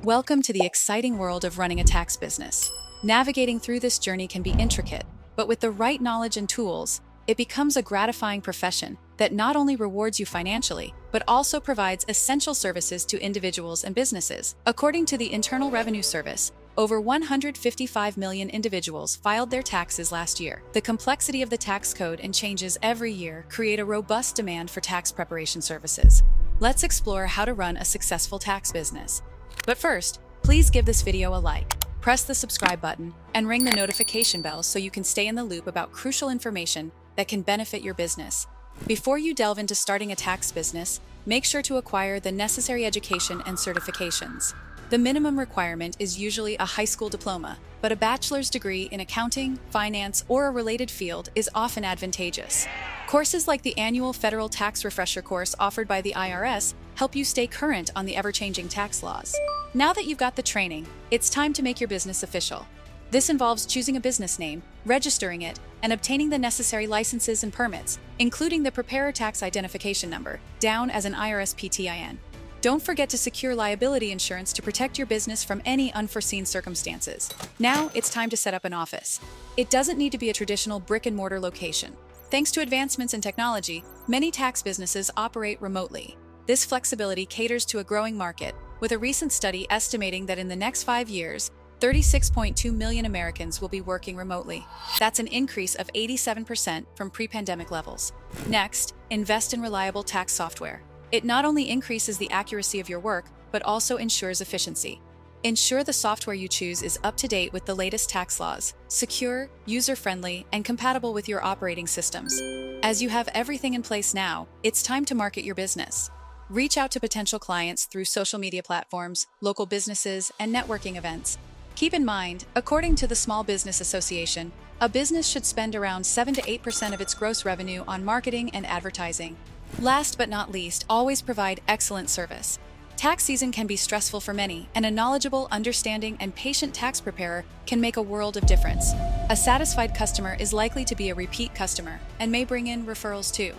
Welcome to the exciting world of running a tax business. Navigating through this journey can be intricate, but with the right knowledge and tools, it becomes a gratifying profession that not only rewards you financially, but also provides essential services to individuals and businesses. According to the Internal Revenue Service, over 155 million individuals filed their taxes last year. The complexity of the tax code and changes every year create a robust demand for tax preparation services. Let's explore how to run a successful tax business. But first, please give this video a like, press the subscribe button, and ring the notification bell so you can stay in the loop about crucial information that can benefit your business. Before you delve into starting a tax business, make sure to acquire the necessary education and certifications. The minimum requirement is usually a high school diploma, but a bachelor's degree in accounting, finance, or a related field is often advantageous. Courses like the annual Federal Tax Refresher course offered by the IRS help you stay current on the ever-changing tax laws. Now that you've got the training, it's time to make your business official. This involves choosing a business name, registering it, and obtaining the necessary licenses and permits, including the Preparer Tax Identification Number, down as an IRS PTIN. Don't forget to secure liability insurance to protect your business from any unforeseen circumstances. Now it's time to set up an office. It doesn't need to be a traditional brick-and-mortar location. Thanks to advancements in technology, many tax businesses operate remotely. This flexibility caters to a growing market, with a recent study estimating that in the next 5 years, 36.2 million Americans will be working remotely. That's an increase of 87% from pre-pandemic levels. Next, invest in reliable tax software. It not only increases the accuracy of your work, but also ensures efficiency. Ensure the software you choose is up to date with the latest tax laws, secure, user-friendly, and compatible with your operating systems. As you have everything in place now, it's time to market your business. Reach out to potential clients through social media platforms, local businesses, and networking events. Keep in mind, according to the Small Business Association, a business should spend around 7 to 8% of its gross revenue on marketing and advertising. Last but not least, always provide excellent service. Tax season can be stressful for many, and a knowledgeable, understanding, and patient tax preparer can make a world of difference. A satisfied customer is likely to be a repeat customer and may bring in referrals too.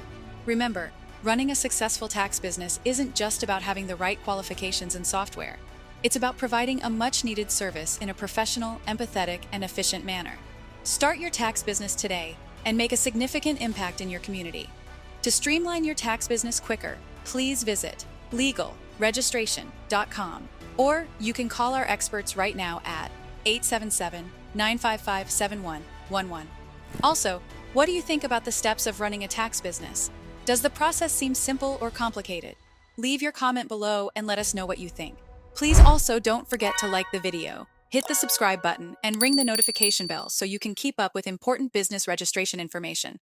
Remember, running a successful tax business isn't just about having the right qualifications and software. It's about providing a much-needed service in a professional, empathetic, and efficient manner. Start your tax business today and make a significant impact in your community. To streamline your tax business quicker, please visit legalregistration.com, or you can call our experts right now at 877-955-7111. Also, what do you think about the steps of running a tax business? Does the process seem simple or complicated? Leave your comment below and let us know what you think. Please also don't forget to like the video, hit the subscribe button, and ring the notification bell so you can keep up with important business registration information.